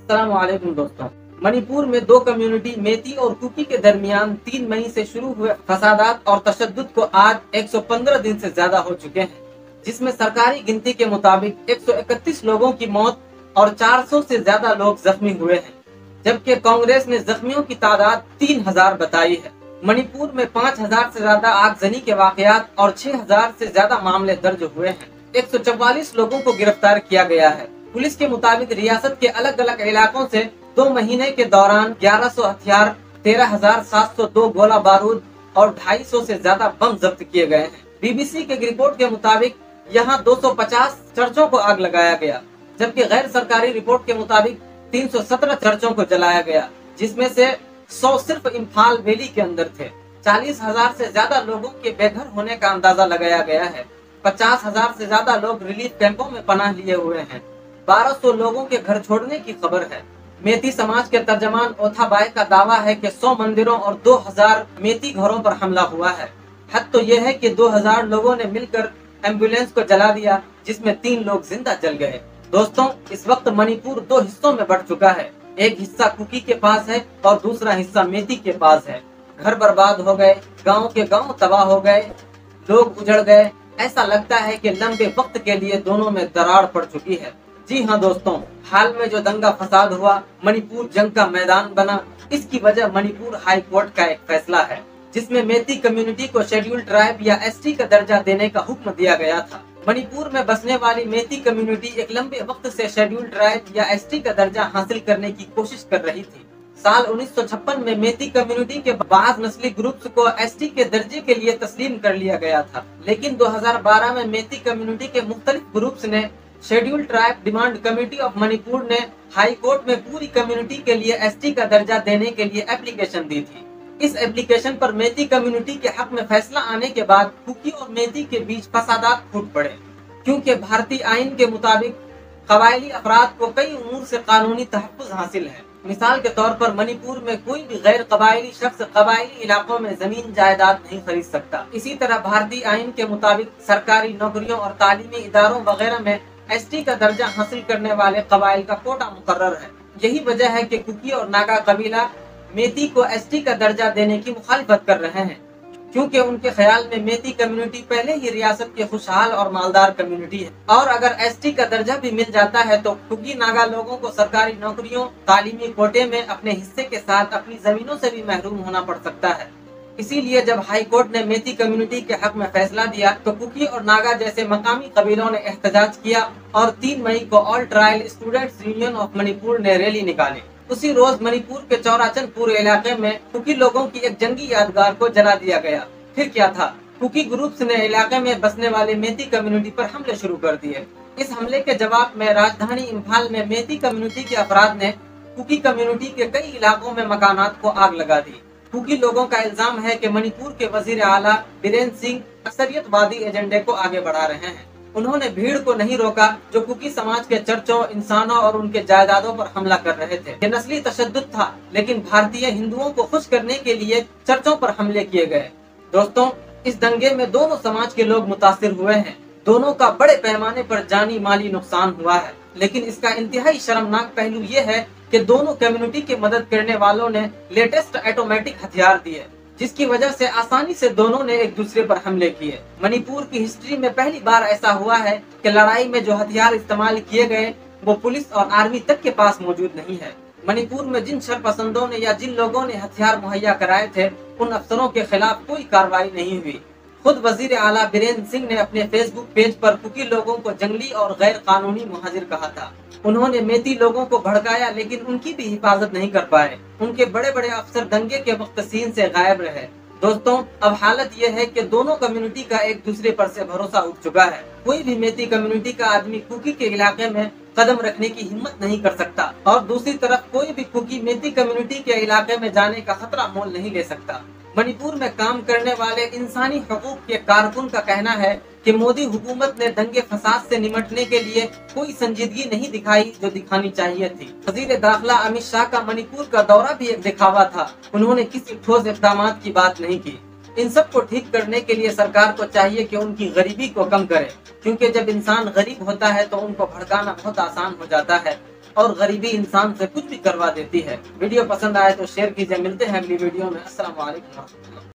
अस्सलाम वालेकुम दोस्तों। मणिपुर में दो कम्युनिटी मेती और कुकी के दरमियान 3 मई से शुरू हुए फसादात और तशद्दुद को आज 115 दिन से ज्यादा हो चुके हैं, जिसमें सरकारी गिनती के मुताबिक 131 लोगों की मौत और 400 से ज्यादा लोग जख्मी हुए हैं, जबकि कांग्रेस ने जख्मियों की तादाद 3000 बताई है। मणिपुर में 5000 से ज्यादा आगजनी के वाकयात और 6000 से ज्यादा मामले दर्ज हुए हैं। 144 लोगों को गिरफ्तार किया गया है। पुलिस के मुताबिक रियासत के अलग अलग इलाकों से 2 महीने के दौरान 1100 हथियार, 13,702 गोला बारूद और 250 से ज्यादा बम जब्त किए गए हैं। बीबीसी के रिपोर्ट के मुताबिक यहां 250 चर्चों को आग लगाया गया, जबकि गैर सरकारी रिपोर्ट के मुताबिक 317 चर्चों को जलाया गया, जिसमें से 100 सिर्फ इम्फाल वैली के अंदर थे। 40,000 से ज्यादा लोगों के बेघर होने का अंदाजा लगाया गया है। 50,000 से ज्यादा लोग रिलीफ कैंपों में पनाह लिए हुए हैं। 1200 लोगों के घर छोड़ने की खबर है। मेती समाज के तर्जमान ओथाबाई का दावा है कि 100 मंदिरों और 2000 मेती घरों पर हमला हुआ है। हद तो यह है कि 2000 लोगों ने मिलकर एम्बुलेंस को जला दिया, जिसमें 3 लोग जिंदा जल गए। दोस्तों, इस वक्त मणिपुर 2 हिस्सों में बढ़ चुका है। एक हिस्सा कुकी के पास है और दूसरा हिस्सा मेती के पास है। घर बर्बाद हो गए, गाँव के गाँव तबाह हो गए, लोग उजड़ गए। ऐसा लगता है कि लंबे वक्त के लिए दोनों में दरार पड़ चुकी है। जी हाँ दोस्तों, हाल में जो दंगा फसाद हुआ, मणिपुर जंग का मैदान बना, इसकी वजह मणिपुर हाई कोर्ट का एक फैसला है, जिसमें मेती कम्युनिटी को शेड्यूल ट्राइब या एसटी का दर्जा देने का हुक्म दिया गया था। मणिपुर में बसने वाली मेती कम्युनिटी एक लंबे वक्त से शेड्यूल ट्राइब या एसटी का दर्जा हासिल करने की कोशिश कर रही थी। साल 1956 में मेती कम्युनिटी के बाज़ नस्ली ग्रुप्स को एसटी के दर्जे के लिए तस्लीम कर लिया गया था, लेकिन 2012 में मेती कम्युनिटी के मुख्तलिफ ग्रुप्स ने schedule tribe demand committee of Manipur ने हाई कोर्ट में पूरी कम्युनिटी के लिए एसटी का दर्जा देने के लिए एप्लीकेशन दी थी। इस एप्लीकेशन पर मेती कम्युनिटी के हक में फैसला आने के बाद कुकी और मेती के बीच फसादात फूट पड़े, क्योंकि भारतीय आइन के मुताबिक कबायली अफराद को कई उमूर से कानूनी तहफ़्फ़ुज़ हासिल है। मिसाल के तौर पर मणिपुर में कोई भी गैर कबायली शख्स कबायली इलाकों में जमीन जायदाद नहीं खरीद सकता। इसी तरह भारतीय आइन के मुताबिक सरकारी नौकरियों और तालीमी इदारों वगैरह में एसटी का दर्जा हासिल करने वाले कबाइल का कोटा मुकर्रर है। यही वजह है कि कुकी और नागा कबीला मेती को एसटी का दर्जा देने की मुखालिफत कर रहे हैं, क्योंकि उनके ख्याल में मेती कम्युनिटी पहले ही रियासत की खुशहाल और मालदार कम्युनिटी है, और अगर एसटी का दर्जा भी मिल जाता है तो कुकी नागा लोगों को सरकारी नौकरियों, तालीमी कोटे में अपने हिस्से के साथ अपनी जमीनों से भी महरूम होना पड़ सकता है। इसीलिए जब हाई कोर्ट ने मेती कम्युनिटी के हक में फैसला दिया तो कुकी और नागा जैसे मकामी कबीलों ने एहतजाज किया और 3 मई को all trial students union of Manipur ने रैली निकाली। उसी रोज मणिपुर के चौराचंदपुर इलाके में कुकी लोगों की एक जंगी यादगार को जला दिया गया। फिर क्या था, कुकी ग्रुप्स ने इलाके में बसने वाले मेती कम्युनिटी पर हमले शुरू कर दिए। इस हमले के जवाब में राजधानी इम्फाल में मेती कम्युनिटी के अफराद ने कुकी कम्युनिटी के कई इलाकों में मकानात को आग लगा दी। कुकी लोगों का इल्जाम है कि मणिपुर के वजीर आला बीरेन सिंह अक्सरियतवादी एजेंडे को आगे बढ़ा रहे हैं। उन्होंने भीड़ को नहीं रोका जो कुकी समाज के चर्चों, इंसानों और उनके जायदादों पर हमला कर रहे थे। ये नस्ली तशद्दुद था, लेकिन भारतीय हिंदुओं को खुश करने के लिए चर्चों पर हमले किए गए। दोस्तों, इस दंगे में दोनों समाज के लोग मुतासिर हुए हैं। दोनों का बड़े पैमाने पर जानी माली नुकसान हुआ है, लेकिन इसका इंतहाई शर्मनाक पहलू ये है कि दोनों कम्युनिटी की मदद करने वालों ने लेटेस्ट ऑटोमेटिक हथियार दिए, जिसकी वजह से आसानी से दोनों ने एक दूसरे पर हमले किए। मणिपुर की हिस्ट्री में पहली बार ऐसा हुआ है कि लड़ाई में जो हथियार इस्तेमाल किए गए वो पुलिस और आर्मी तक के पास मौजूद नहीं है। मणिपुर में जिन शरपसंदों ने या जिन लोगों ने हथियार मुहैया कराए थे, उन अफसरों के खिलाफ कोई कार्रवाई नहीं हुई। खुद वजीर आला बीरेन सिंह ने अपने फेसबुक पेज पर कुकी लोगों को जंगली और गैर कानूनी मुहाजिर कहा था। उन्होंने मेती लोगों को भड़काया, लेकिन उनकी भी हिफाजत नहीं कर पाए। उनके बड़े बड़े अफसर दंगे के वक्त सीन से गायब रहे। दोस्तों, अब हालत यह है कि दोनों कम्युनिटी का एक दूसरे पर से भरोसा उठ चुका है। कोई भी मेती कम्युनिटी का आदमी कुकी के इलाके में कदम रखने की हिम्मत नहीं कर सकता, और दूसरी तरफ कोई भी कुकी मेती कम्युनिटी के इलाके में जाने का खतरा मोल नहीं ले सकता। मणिपुर में काम करने वाले इंसानी हकूक के कारकुन का कहना है कि मोदी हुकूमत ने दंगे फसाद से निपटने के लिए कोई संजीदगी नहीं दिखाई जो दिखानी चाहिए थी। वजीर दाखिला अमित शाह का मणिपुर का दौरा भी एक दिखावा था। उन्होंने किसी ठोस इक़दाम की बात नहीं की। इन सब को ठीक करने के लिए सरकार को चाहिए कि उनकी गरीबी को कम करे, क्योंकि जब इंसान गरीब होता है तो उनको भड़काना बहुत आसान हो जाता है। اور غریبی انسان سے کچھ بھی کروا دیتی ہے۔ ویڈیو پسند آئے تو شیئر کیجئے، ملتے ہیں اگلی ویڈیو میں۔ السلام علیکم۔